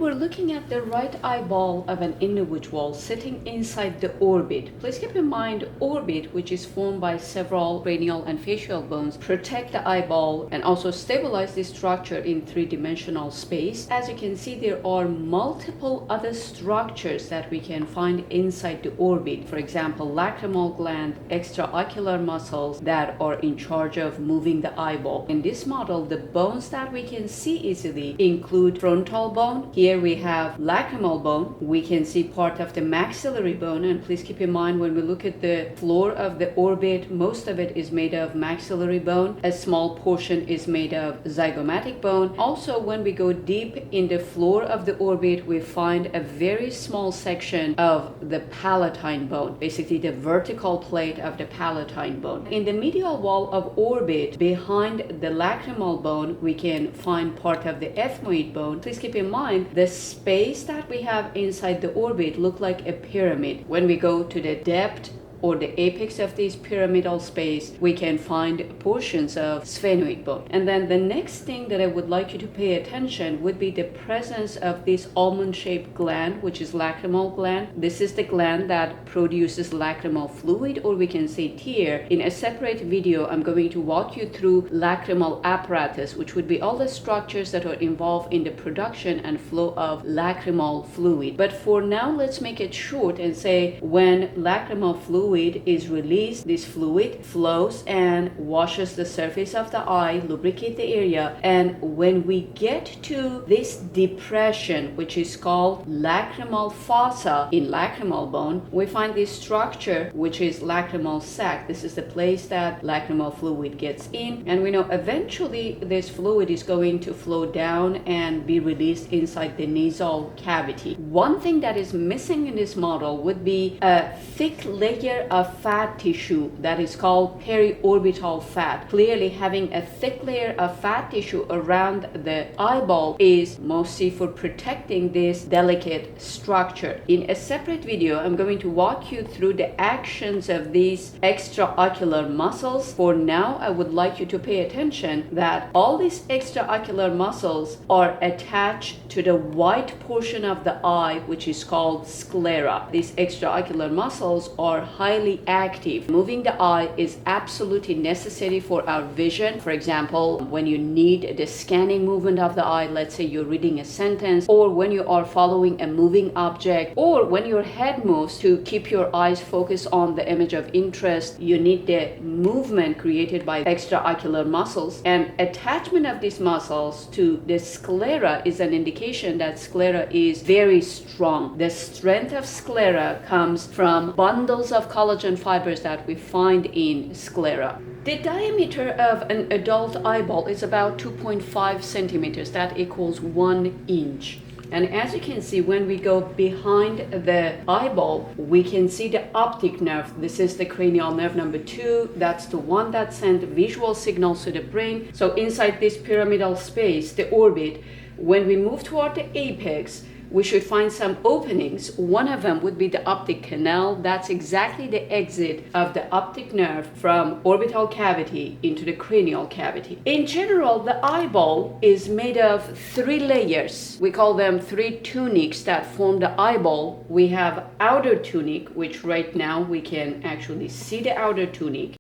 we're looking at the right eyeball of an individual sitting inside the orbit. Please keep in mind, orbit, which is formed by several cranial and facial bones, protect the eyeball and also stabilize the structure in three-dimensional space. As you can see, there are multiple other structures that we can find inside the orbit. For example, lacrimal gland, extraocular muscles that are in charge of moving the eyeball. In this model, the bones that we can see easily include frontal bone. Here we have lacrimal bone. We can see part of the maxillary bone, and please keep in mind when we look at the floor of the orbit, most of it is made of maxillary bone. A small portion is made of zygomatic bone. Also, when we go deep in the floor of the orbit, we find a very small section of the palatine bone, basically the vertical plate of the palatine bone. In the medial wall of orbit, behind the lacrimal bone, we can find part of the ethmoid bone. Please keep in mind the space that we have inside the orbit look like a pyramid. When we go to the depth or the apex of this pyramidal space, we can find portions of sphenoid bone. And then the next thing that I would like you to pay attention would be the presence of this almond-shaped gland, which is lacrimal gland. This is the gland that produces lacrimal fluid, or we can say tear. In a separate video, I'm going to walk you through lacrimal apparatus, which would be all the structures that are involved in the production and flow of lacrimal fluid. But for now, let's make it short and say when lacrimal fluid is released, this fluid flows and washes the surface of the eye, lubricate the area, and when we get to this depression, which is called lacrimal fossa in lacrimal bone, we find this structure which is lacrimal sac. This is the place that lacrimal fluid gets in, and we know eventually this fluid is going to flow down and be released inside the nasal cavity. One thing that is missing in this model would be a thick layer of fat tissue that is called periorbital fat. Clearly, having a thick layer of fat tissue around the eyeball is mostly for protecting this delicate structure. In a separate video, I'm going to walk you through the actions of these extraocular muscles. For now, I would like you to pay attention that all these extraocular muscles are attached to the white portion of the eye, which is called sclera. These extraocular muscles are highly active. Moving the eye is absolutely necessary for our vision. For example, when you need the scanning movement of the eye, let's say you're reading a sentence, or when you are following a moving object, or when your head moves to keep your eyes focused on the image of interest, you need the movement created by extraocular muscles. And attachment of these muscles to the sclera is an indication that sclera is very strong. The strength of sclera comes from bundles of collagen fibers that we find in sclera. The diameter of an adult eyeball is about 2.5 centimeters. That equals 1 inch. And as you can see, when we go behind the eyeball, we can see the optic nerve. This is the cranial nerve number 2. That's the one that sends visual signals to the brain. So inside this pyramidal space, the orbit, when we move toward the apex, we should find some openings. One of them would be the optic canal. That's exactly the exit of the optic nerve from orbital cavity into the cranial cavity. In general, the eyeball is made of 3 layers. We call them 3 tunics that form the eyeball. We have outer tunic, which right now we can actually see the outer tunic.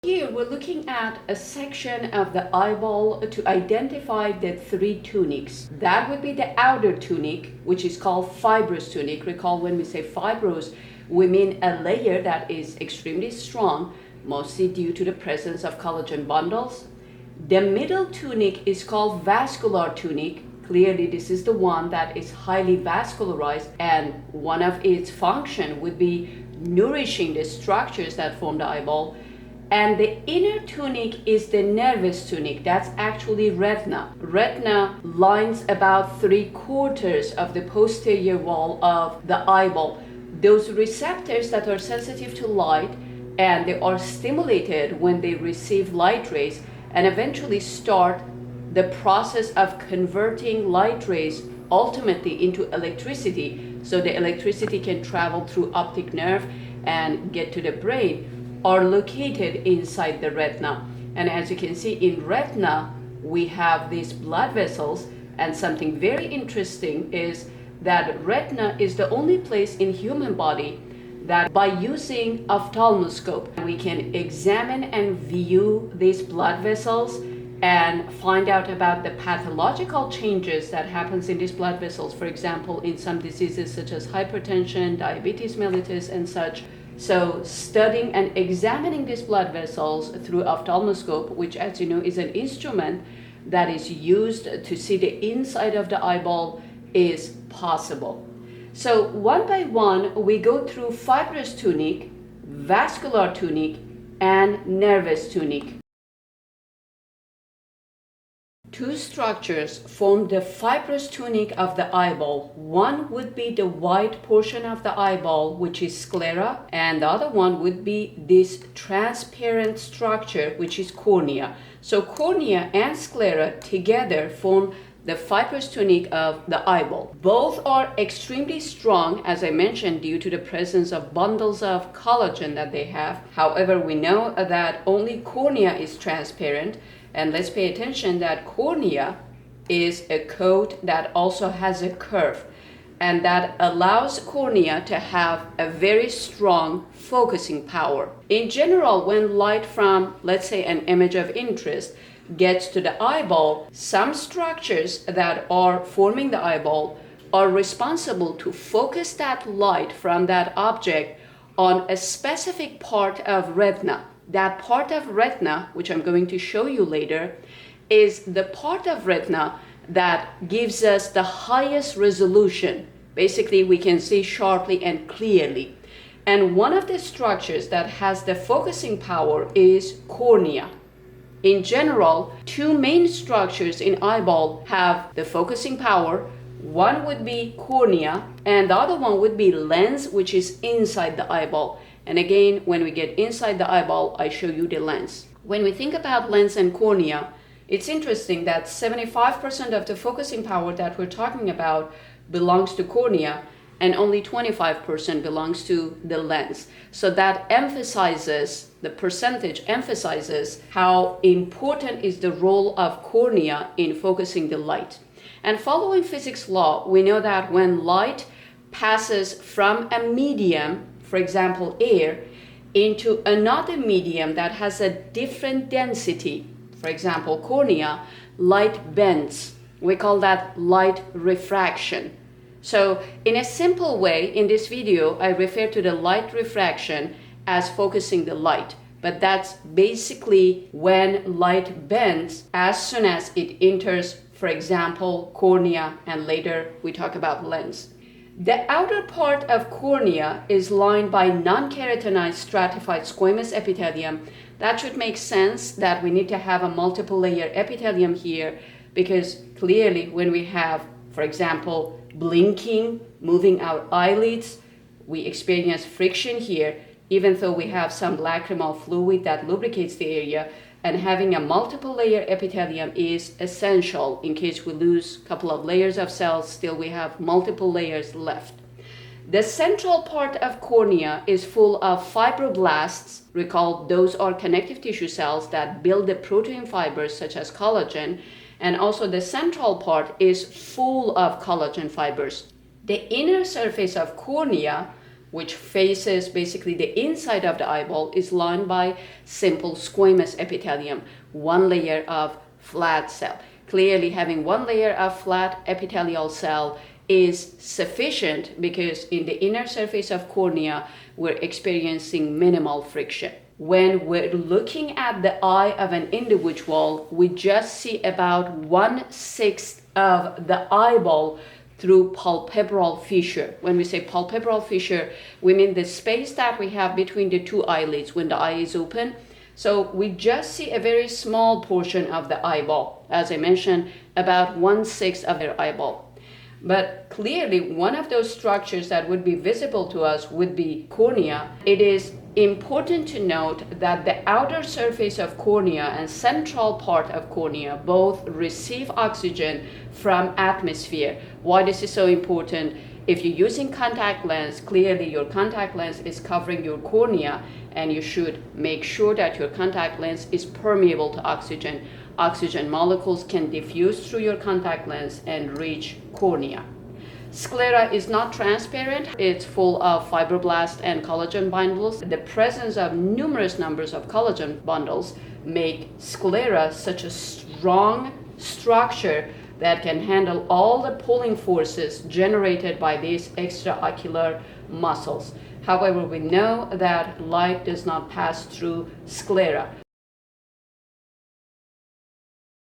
Here we're looking at a section of the eyeball to identify the 3 tunics. That would be the outer tunic, which is called fibrous tunic. Recall when we say fibrous, we mean a layer that is extremely strong, mostly due to the presence of collagen bundles. The middle tunic is called vascular tunic. Clearly, this is the one that is highly vascularized, and one of its function would be nourishing the structures that form the eyeball. And the inner tunic is the nervous tunic. That's actually retina. Retina lines about 3/4 of the posterior wall of the eyeball. Those receptors that are sensitive to light, and they are stimulated when they receive light rays, and eventually start the process of converting light rays ultimately into electricity, so the electricity can travel through optic nerve and get to the brain, are located inside the retina. And as you can see in retina, we have these blood vessels, And something very interesting is that retina is the only place in human body that by using ophthalmoscope we can examine and view these blood vessels and find out about the pathological changes that happens in these blood vessels, for example in some diseases such as hypertension, diabetes mellitus and such. So studying and examining these blood vessels through ophthalmoscope, which as you know is an instrument that is used to see the inside of the eyeball, is possible. So one by one we go through fibrous tunic, vascular tunic and nervous tunic. Two structures form the fibrous tunic of the eyeball. One would be the white portion of the eyeball, which is sclera, and the other one would be this transparent structure, which is cornea. So cornea and sclera together form the fibrous tunic of the eyeball. Both are extremely strong, as I mentioned, due to the presence of bundles of collagen that they have. However, we know that only cornea is transparent. And let's pay attention that cornea is a coat that also has a curve, and that allows cornea to have a very strong focusing power. In general, when light from, let's say, an image of interest gets to the eyeball, some structures that are forming the eyeball are responsible to focus that light from that object on a specific part of retina. That part of retina, which I'm going to show you later, is the part of retina that gives us the highest resolution. Basically, we can see sharply and clearly. And one of the structures that has the focusing power is cornea. In general, two main structures in eyeball have the focusing power. One would be cornea, and the other one would be lens, which is inside the eyeball. And again, when we get inside the eyeball, I show you the lens. When we think about lens and cornea, it's interesting that 75% of the focusing power that we're talking about belongs to cornea, and only 25% belongs to the lens. So that emphasizes, the percentage emphasizes how important is the role of cornea in focusing the light. And following physics law, we know that when light passes from a medium, for example air, into another medium that has a different density, for example cornea, light bends. We call that light refraction. So in a simple way, in this video, I refer to the light refraction as focusing the light. But that's basically when light bends as soon as it enters, for example, cornea, and later we talk about lens. The outer part of cornea is lined by non-keratinized stratified squamous epithelium. That should make sense that we need to have a multiple layer epithelium here, because clearly when we have, for example, blinking, moving our eyelids, we experience friction here, even though we have some lacrimal fluid that lubricates the area. And having a multiple layer epithelium is essential. In case we lose a couple of layers of cells, still we have multiple layers left. The central part of cornea is full of fibroblasts. Recall, those are connective tissue cells that build the protein fibers such as collagen. And also the central part is full of collagen fibers. The inner surface of cornea, which faces basically the inside of the eyeball, is lined by simple squamous epithelium, one layer of flat cell. Clearly, having one layer of flat epithelial cell is sufficient because in the inner surface of cornea, we're experiencing minimal friction. When we're looking at the eye of an individual, we just see about 1/6 of the eyeball through palpebral fissure. When we say palpebral fissure, we mean the space that we have between the two eyelids when the eye is open. So we just see a very small portion of the eyeball. As I mentioned, about 1/6 of their eyeball. But clearly, one of those structures that would be visible to us would be cornea. It is important to note that the outer surface of cornea and central part of cornea both receive oxygen from atmosphere. Why this is so important? If you're using contact lens, clearly your contact lens is covering your cornea, and you should make sure that your contact lens is permeable to oxygen. Oxygen molecules can diffuse through your contact lens and reach cornea. Sclera is not transparent. It's full of fibroblast and collagen bundles. The presence of numerous numbers of collagen bundles make sclera such a strong structure that can handle all the pulling forces generated by these extraocular muscles. However, we know that light does not pass through sclera.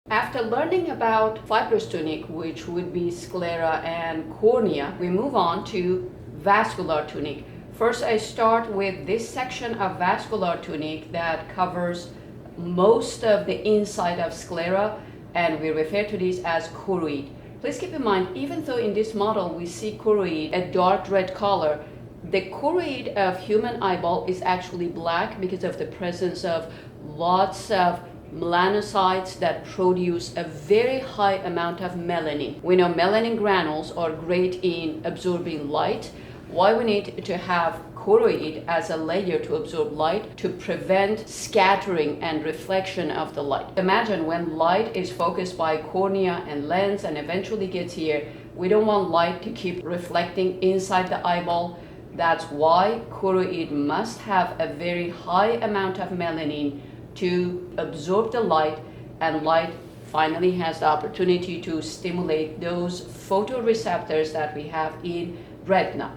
After learning about fibrous tunic, which would be sclera and cornea, we move on to vascular tunic. First, I start with this section of vascular tunic that covers most of the inside of sclera, and we refer to this as choroid. Please keep in mind, even though in this model we see choroid a dark red color, the choroid of human eyeball is actually black because of the presence of lots of melanocytes that produce a very high amount of melanin. We know melanin granules are great in absorbing light. Why we need to have choroid as a layer to absorb light? To prevent scattering and reflection of the light. Imagine when light is focused by cornea and lens and eventually gets here, we don't want light to keep reflecting inside the eyeball. That's why choroid must have a very high amount of melanin to absorb the light, and light finally has the opportunity to stimulate those photoreceptors that we have in retina.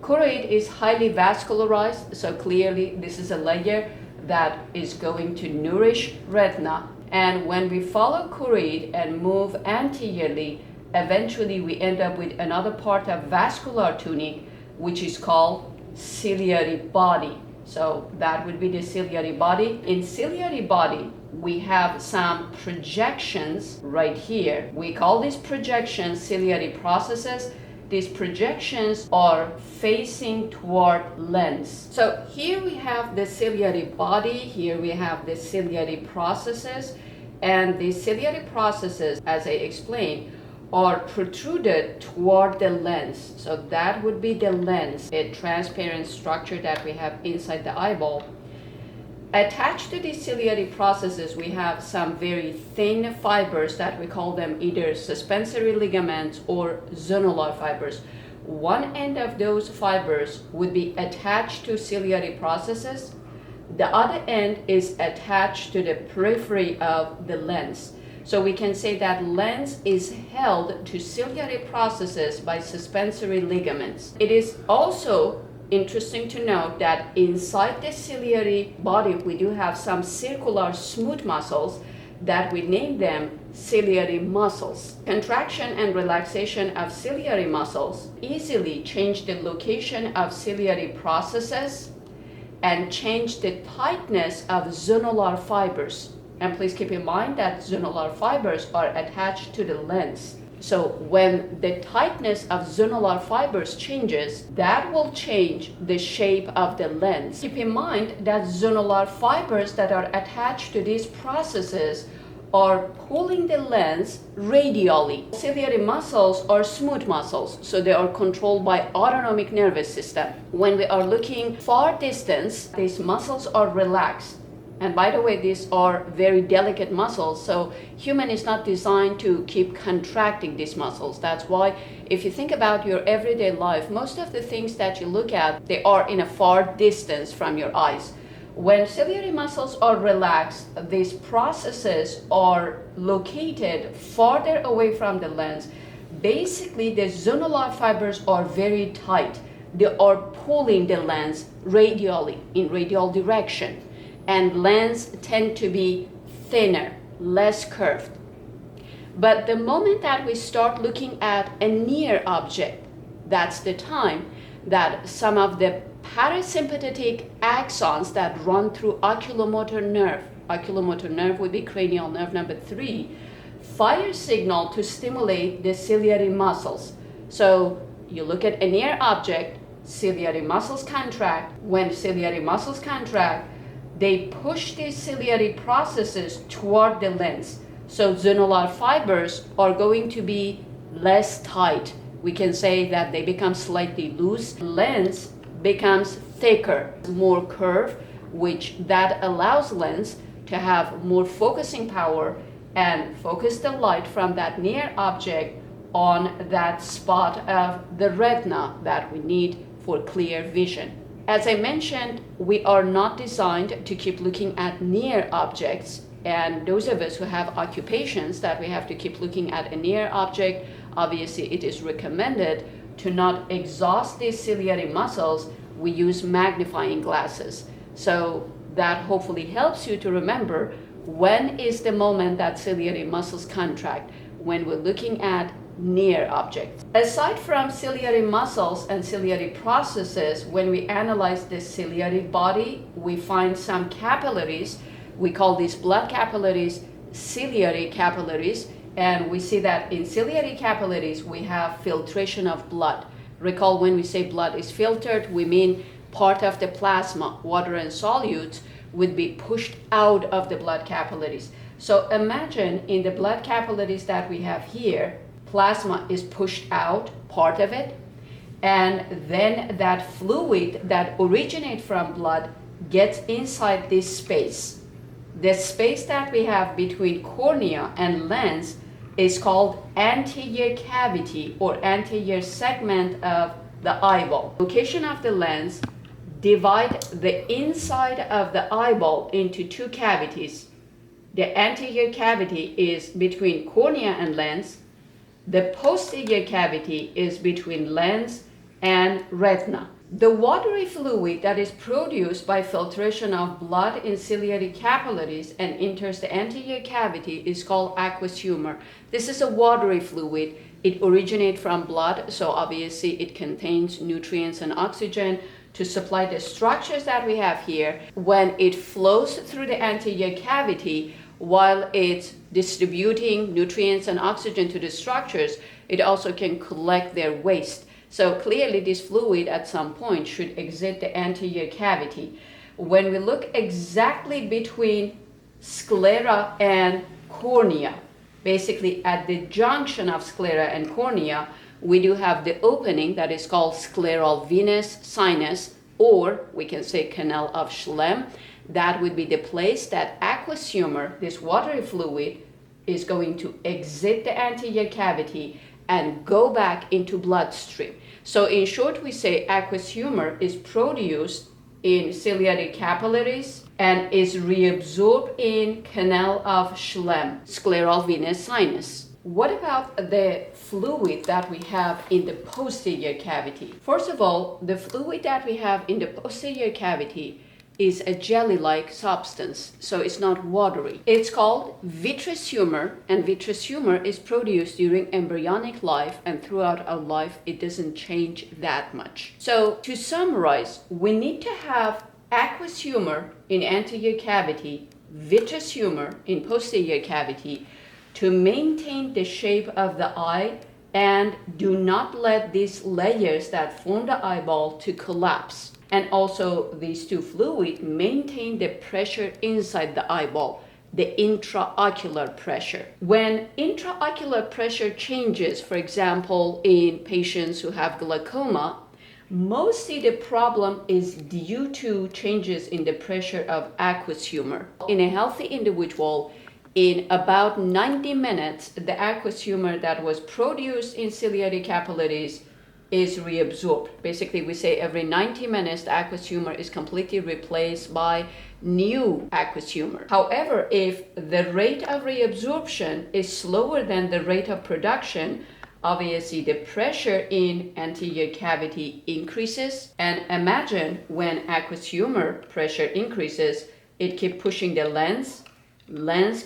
Choroid is highly vascularized, so clearly this is a layer that is going to nourish retina. And when we follow choroid and move anteriorly, eventually we end up with another part of vascular tunic, which is called ciliary body. So that would be the ciliary body. In ciliary body, we have some projections right here. We call these projections ciliary processes. These projections are facing toward lens. So here we have the ciliary body, here we have the ciliary processes, and the ciliary processes, as I explained, are protruded toward the lens. So that would be the lens, a transparent structure that we have inside the eyeball. Attached to these ciliary processes, we have some very thin fibers that we call them either suspensory ligaments or zonular fibers. One end of those fibers would be attached to ciliary processes. The other end is attached to the periphery of the lens. So we can say that lens is held to ciliary processes by suspensory ligaments. It is also interesting to note that inside the ciliary body, we do have some circular smooth muscles that we name them ciliary muscles. Contraction and relaxation of ciliary muscles easily change the location of ciliary processes and change the tightness of zonular fibers. And please keep in mind that zonular fibers are attached to the lens. So when the tightness of zonular fibers changes, that will change the shape of the lens. Keep in mind that zonular fibers that are attached to these processes are pulling the lens radially. Ciliary muscles are smooth muscles, so they are controlled by autonomic nervous system. When we are looking far distance, these muscles are relaxed. And by the way, these are very delicate muscles, so human is not designed to keep contracting these muscles. That's why if you think about your everyday life, most of the things that you look at, they are in a far distance from your eyes. When ciliary muscles are relaxed, these processes are located farther away from the lens. Basically, the zonular fibers are very tight. They are pulling the lens radially, in radial direction. And lens tend to be thinner, less curved. But the moment that we start looking at a near object, that's the time that some of the parasympathetic axons that run through oculomotor nerve would be cranial nerve number 3, fire signal to stimulate the ciliary muscles. So you look at a near object, ciliary muscles contract. When ciliary muscles contract, they push these ciliary processes toward the lens. So zonular fibers are going to be less tight. We can say that they become slightly loose. Lens becomes thicker, more curved, which that allows lens to have more focusing power and focus the light from that near object on that spot of the retina that we need for clear vision. As I mentioned, we are not designed to keep looking at near objects, and those of us who have occupations that we have to keep looking at a near object, obviously it is recommended to not exhaust these ciliary muscles. We use magnifying glasses. So that hopefully helps you to remember when is the moment that ciliary muscles contract, when we're looking at near objects. Aside from ciliary muscles and ciliary processes, when we analyze the ciliary body, we find some capillaries. We call these blood capillaries ciliary capillaries, and we see that in ciliary capillaries we have filtration of blood. Recall, when we say blood is filtered, we mean part of the plasma, water and solutes, would be pushed out of the blood capillaries. So imagine in the blood capillaries that we have here, plasma is pushed out, part of it, and then that fluid that originates from blood gets inside this space. The space that we have between cornea and lens is called anterior cavity or anterior segment of the eyeball. Location of the lens divide the inside of the eyeball into two cavities. The anterior cavity is between cornea and lens. The posterior cavity is between lens and retina. The watery fluid that is produced by filtration of blood in ciliary capillaries and enters the anterior cavity is called aqueous humor. This is a watery fluid. It originates from blood, so obviously it contains nutrients and oxygen to supply the structures that we have here. When it flows through the anterior cavity, while it's distributing nutrients and oxygen to the structures, it also can collect their waste. So clearly this fluid at some point should exit the anterior cavity. When we look exactly between sclera and cornea, basically at the junction of sclera and cornea, we do have the opening that is called scleral venous sinus, or we can say canal of Schlemm. That would be the place that aqueous humor, this watery fluid, is going to exit the anterior cavity and go back into bloodstream. So in short, we say aqueous humor is produced in ciliary capillaries and is reabsorbed in canal of Schlemm, scleral venous sinus. What about the fluid that we have in the posterior cavity? First of all, the fluid that we have in the posterior cavity is a jelly-like substance, so it's not watery. It's called vitreous humor, and vitreous humor is produced during embryonic life, and throughout our life it doesn't change that much. So to summarize, we need to have aqueous humor in anterior cavity, vitreous humor in posterior cavity to maintain the shape of the eye, and do not let these layers that form the eyeball to collapse. And also these two fluids maintain the pressure inside the eyeball, the intraocular pressure. When intraocular pressure changes, for example, in patients who have glaucoma, mostly the problem is due to changes in the pressure of aqueous humor. In a healthy individual, in about 90 minutes, the aqueous humor that was produced in ciliary capillaries is reabsorbed. Basically, we say every 90 minutes, the aqueous humor is completely replaced by new aqueous humor. However, if the rate of reabsorption is slower than the rate of production, obviously the pressure in anterior cavity increases. And imagine when aqueous humor pressure increases, it keeps pushing the lens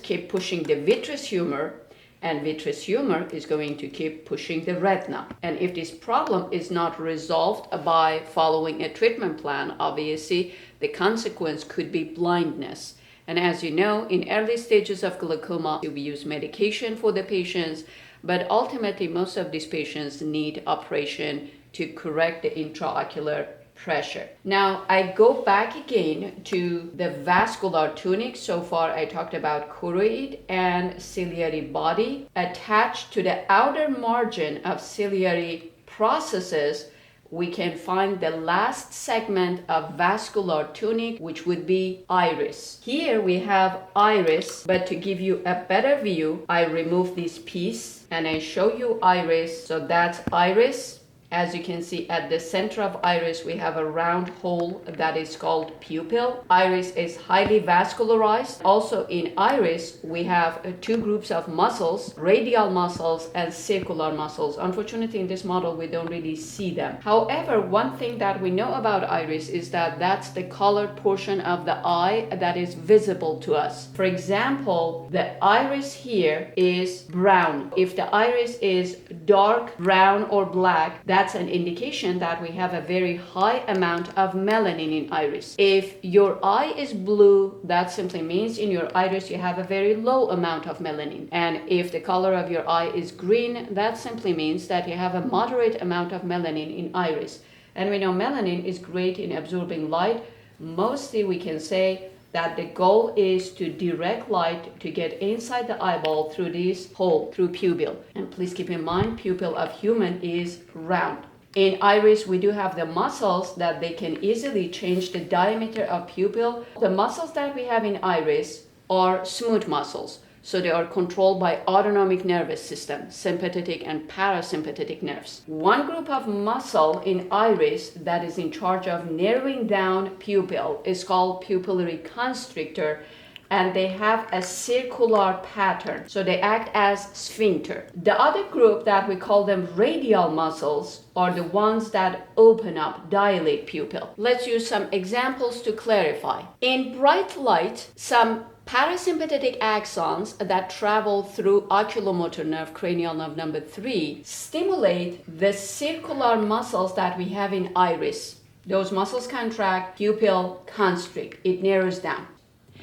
keep pushing the vitreous humor, and vitreous humor is going to keep pushing the retina. And if this problem is not resolved by following a treatment plan, obviously the consequence could be blindness. And as you know, in early stages of glaucoma, we use medication for the patients, but ultimately most of these patients need operation to correct the intraocular pressure. Now I go back again to the vascular tunics. So far I talked about choroid and ciliary body. Attached to the outer margin of ciliary processes, we can find the last segment of vascular tunic, which would be iris. Here we have iris, but to give you a better view, I remove this piece and I show you iris. So that's iris. As you can see, at the center of iris, we have a round hole that is called pupil. Iris is highly vascularized. Also in iris, we have two groups of muscles, radial muscles and circular muscles. Unfortunately, in this model, we don't really see them. However, one thing that we know about iris is that that's the colored portion of the eye that is visible to us. For example, the iris here is brown. If the iris is dark brown or black, that's an indication that we have a very high amount of melanin in iris. If your eye is blue, that simply means in your iris you have a very low amount of melanin. And if the color of your eye is green, that simply means that you have a moderate amount of melanin in iris. And we know melanin is great in absorbing light. Mostly we can say that the goal is to direct light to get inside the eyeball through this hole, through pupil. And please keep in mind, pupil of human is round. In iris, we do have the muscles that they can easily change the diameter of pupil. The muscles that we have in iris are smooth muscles. So they are controlled by autonomic nervous system, sympathetic and parasympathetic nerves. One group of muscle in iris that is in charge of narrowing down pupil is called pupillary constrictor, and they have a circular pattern. So they act as sphincter. The other group that we call them radial muscles are the ones that open up, dilate pupil. Let's use some examples to clarify. In bright light, some parasympathetic axons that travel through oculomotor nerve, cranial nerve number 3, stimulate the circular muscles that we have in iris. Those muscles contract, pupil constrict, it narrows down.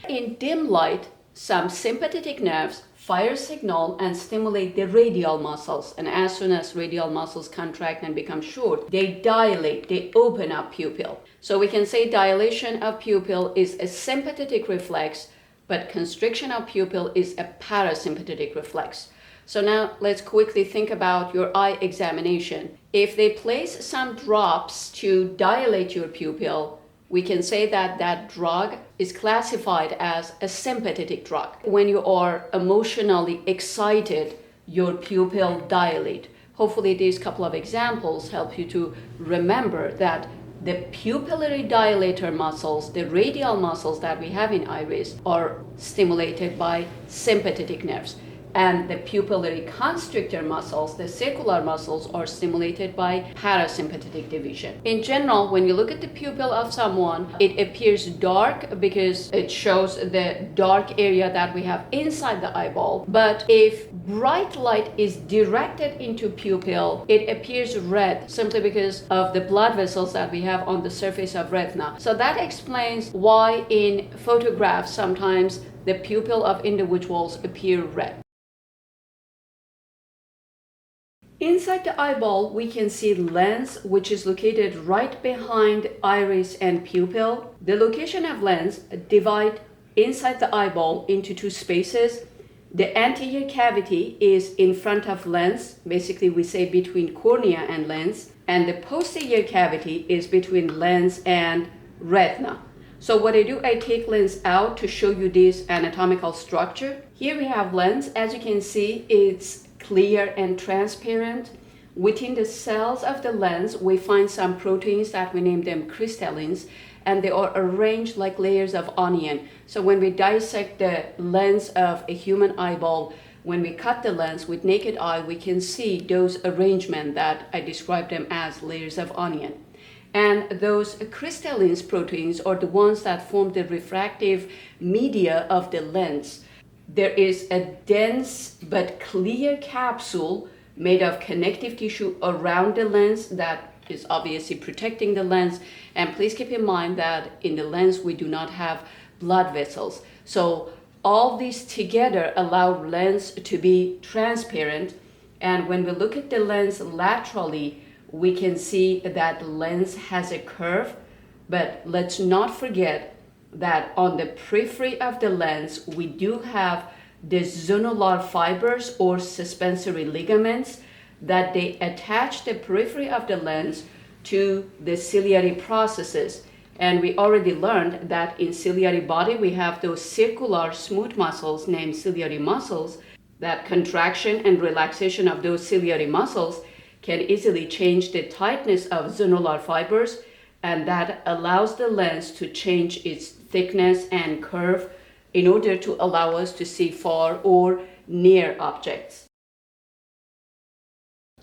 In dim light, some sympathetic nerves fire signal and stimulate the radial muscles, and as soon as radial muscles contract and become short, they dilate, they open up pupil. So we can say dilation of pupil is a sympathetic reflex, but constriction of pupil is a parasympathetic reflex. So now let's quickly think about your eye examination. If they place some drops to dilate your pupil, we can say that that drug is classified as a sympathetic drug. When you are emotionally excited, your pupil dilate. Hopefully these couple of examples help you to remember that the pupillary dilator muscles, the radial muscles that we have in iris, are stimulated by sympathetic nerves. And the pupillary constrictor muscles, the circular muscles, are stimulated by parasympathetic division. In general, when you look at the pupil of someone, it appears dark because it shows the dark area that we have inside the eyeball. But if bright light is directed into pupil, it appears red simply because of the blood vessels that we have on the surface of retina. So that explains why in photographs sometimes the pupil of individuals appear red. Inside the eyeball, we can see lens, which is located right behind iris and pupil. The location of lens divide inside the eyeball into two spaces. The anterior cavity is in front of lens, basically we say between cornea and lens, and the posterior cavity is between lens and retina. So what I do, I take lens out to show you this anatomical structure. Here we have lens. As you can see, it's clear and transparent. Within the cells of the lens, we find some proteins that we name them crystallins, and they are arranged like layers of onion. So when we dissect the lens of a human eyeball, when we cut the lens with naked eye, we can see those arrangement that I described them as layers of onion. And those crystalline proteins are the ones that form the refractive media of the lens. There is a dense but clear capsule made of connective tissue around the lens that is obviously protecting the lens. And please keep in mind that in the lens we do not have blood vessels. So all these together allow lens to be transparent. And when we look at the lens laterally, we can see that the lens has a curve. But let's not forget that on the periphery of the lens, we do have the zonular fibers or suspensory ligaments that they attach the periphery of the lens to the ciliary processes. And we already learned that in ciliary body, we have those circular smooth muscles named ciliary muscles. That contraction and relaxation of those ciliary muscles can easily change the tightness of zonular fibers, and that allows the lens to change its thickness and curve in order to allow us to see far or near objects.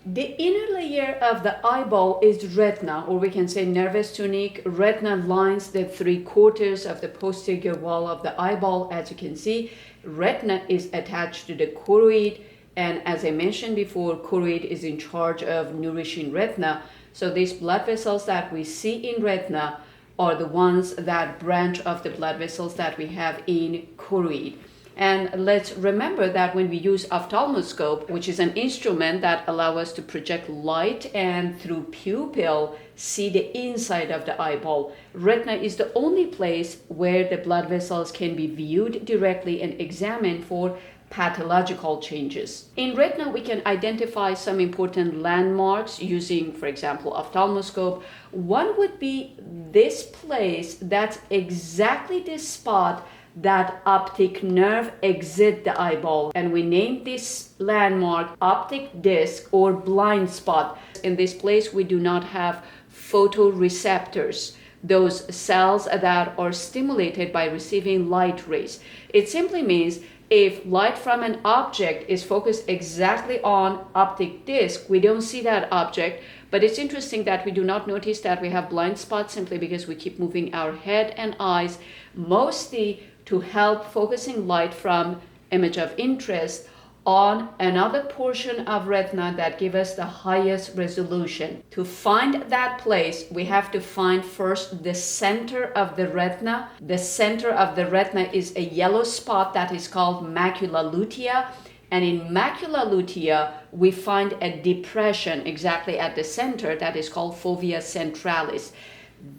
The inner layer of the eyeball is retina, or we can say nervous tunic. Retina lines the 3/4 of the posterior wall of the eyeball. As you can see, retina is attached to the choroid, and as I mentioned before, choroid is in charge of nourishing retina. So these blood vessels that we see in retina are the ones that branch off the blood vessels that we have in choroid. And let's remember that when we use ophthalmoscope, which is an instrument that allows us to project light and through pupil see the inside of the eyeball, retina is the only place where the blood vessels can be viewed directly and examined for pathological changes. In retina, we can identify some important landmarks using, for example, ophthalmoscope. One would be this place. That's exactly the spot that optic nerve exit the eyeball, and we name this landmark optic disc or blind spot. In this place, we do not have photoreceptors, those cells that are stimulated by receiving light rays. It simply means if light from an object is focused exactly on optic disc, we don't see that object. But it's interesting that we do not notice that we have blind spots simply because we keep moving our head and eyes, mostly to help focusing light from image of interest on another portion of retina that give us the highest resolution. To find that place, we have to find first the center of the retina. The center of the retina is a yellow spot that is called macula lutea. And in macula lutea, we find a depression exactly at the center that is called fovea centralis.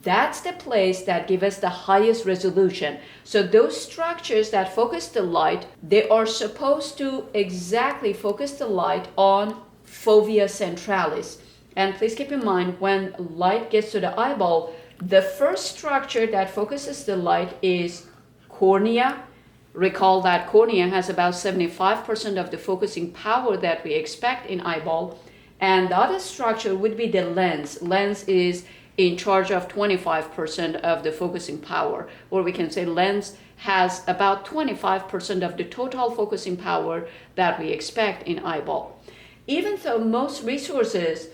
That's the place that gives us the highest resolution. So those structures that focus the light, they are supposed to exactly focus the light on fovea centralis. And please keep in mind, when light gets to the eyeball, the first structure that focuses the light is cornea. Recall that cornea has about 75% of the focusing power that we expect in eyeball. And the other structure would be the lens. Lens is in charge of 25% of the focusing power, or we can say lens has about 25% of the total focusing power that we expect in eyeball. Even though most resources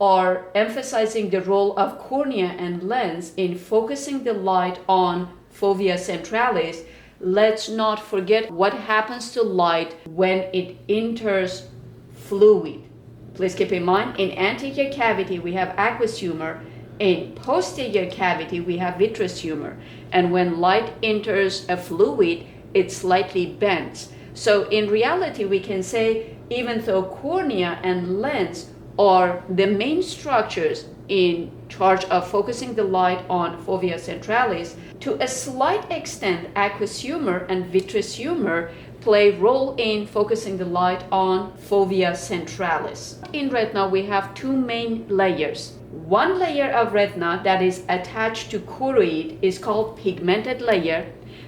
are emphasizing the role of cornea and lens in focusing the light on fovea centralis, let's not forget what happens to light when it enters fluid. Please keep in mind, in anterior cavity we have aqueous humor. In posterior cavity, we have vitreous humor, and when light enters a fluid, it slightly bends. So in reality, we can say even though cornea and lens are the main structures in charge of focusing the light on fovea centralis, to a slight extent, aqueous humor and vitreous humor play role in focusing the light on fovea centralis. In retina, we have two main layers. One layer of retina that is attached to choroid is called pigmented layer.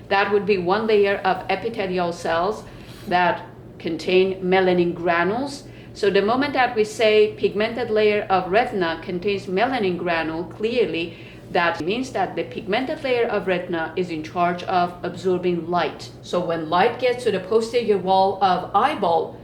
That would be one layer of epithelial cells that contain melanin granules. So the moment that we say pigmented layer of retina contains melanin granule, clearly that means that the pigmented layer of retina is in charge of absorbing light. So when light gets to the posterior wall of eyeball,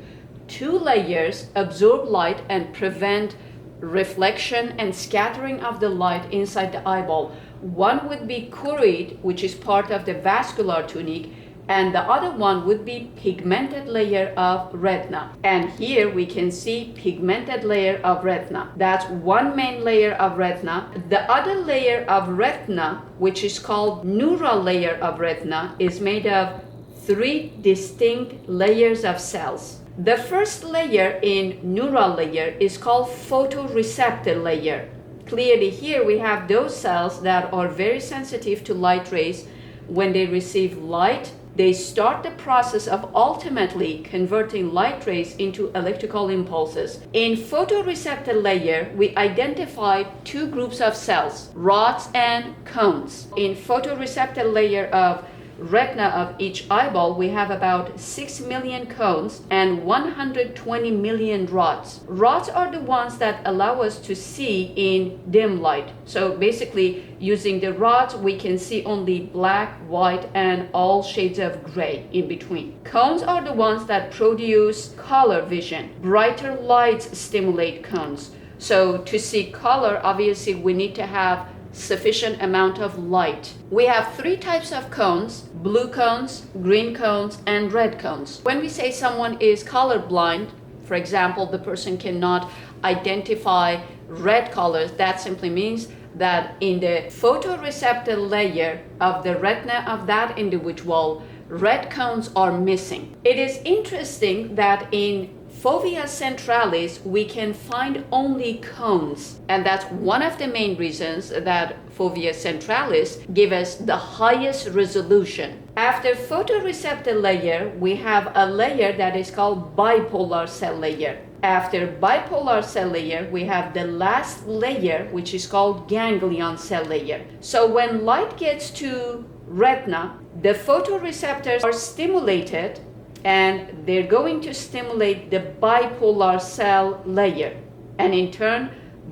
two layers absorb light and prevent reflection and scattering of the light inside the eyeball. One would be choroid, which is part of the vascular tunic, and the other one would be pigmented layer of retina. And here we can see pigmented layer of retina. That's one main layer of retina. The other layer of retina, which is called neural layer of retina, is made of three distinct layers of cells. The first layer in neural layer is called photoreceptor layer. Clearly here we have those cells that are very sensitive to light rays. When they receive light, They start the process of ultimately converting light rays into electrical impulses. In photoreceptor layer, we identified two groups of cells, rods and cones. In photoreceptor layer of retina of each eyeball, we have about 6 million cones and 120 million rods. Rods are the ones that allow us to see in dim light. So basically, using the rods, we can see only black, white, and all shades of gray in between. Cones are the ones that produce color vision. Brighter lights stimulate cones. So to see color, obviously, we need to have sufficient amount of light. We have three types of cones: blue cones, green cones, and red cones. When we say someone is colorblind, for example, the person cannot identify red colors, that simply means that in the photoreceptor layer of the retina of that individual, red cones are missing. It is interesting that in fovea centralis, we can find only cones, and that's one of the main reasons that fovea centralis give us the highest resolution. After photoreceptor layer, we have a layer that is called bipolar cell layer. After bipolar cell layer, we have the last layer, which is called ganglion cell layer. So when light gets to retina, the photoreceptors are stimulated, and they're going to stimulate the bipolar cell layer, and in turn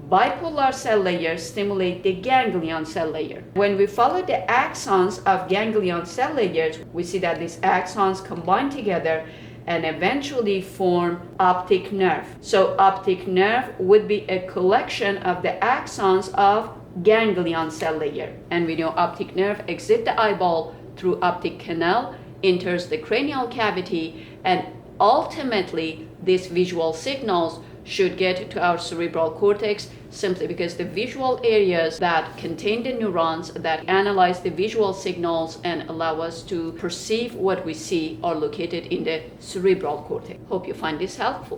bipolar cell layer stimulate the ganglion cell layer. When we follow the axons of ganglion cell layers, we see that these axons combine together and eventually form optic nerve. So optic nerve would be a collection of the axons of ganglion cell layer, and we know optic nerve exits the eyeball through optic canal, enters the cranial cavity, and ultimately these visual signals should get to our cerebral cortex, simply because the visual areas that contain the neurons that analyze the visual signals and allow us to perceive what we see are located in the cerebral cortex. Hope you find this helpful.